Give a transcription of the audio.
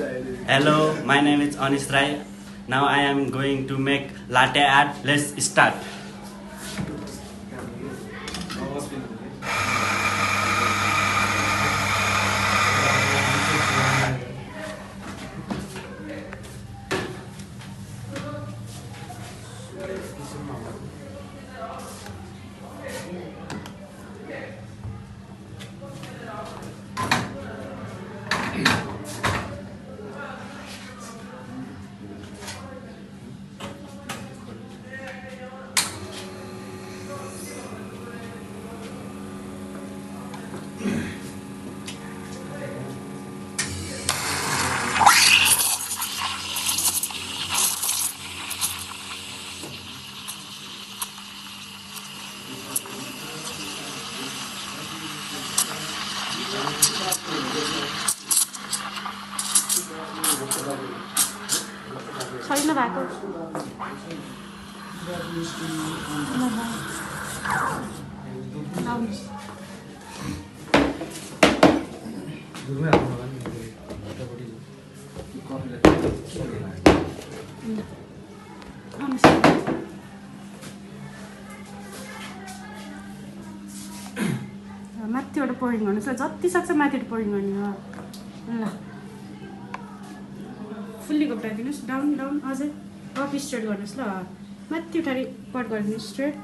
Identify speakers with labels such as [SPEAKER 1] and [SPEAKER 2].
[SPEAKER 1] Hello, my name is Anish Rai. Now I am going to make latte art. Let's start.
[SPEAKER 2] छैन भएको माथिबाट pouring गर्नुहोस् ल जति सक्छ माथिबाट पोरिङ गर्ने हो ल फुल्ली घोप्टाइदिनुहोस् डाउन डाउन अझै अप स्ट्रेट गर्नुहोस् ल माथि उठाएर कट गरिदिनुहोस् स्ट्रेट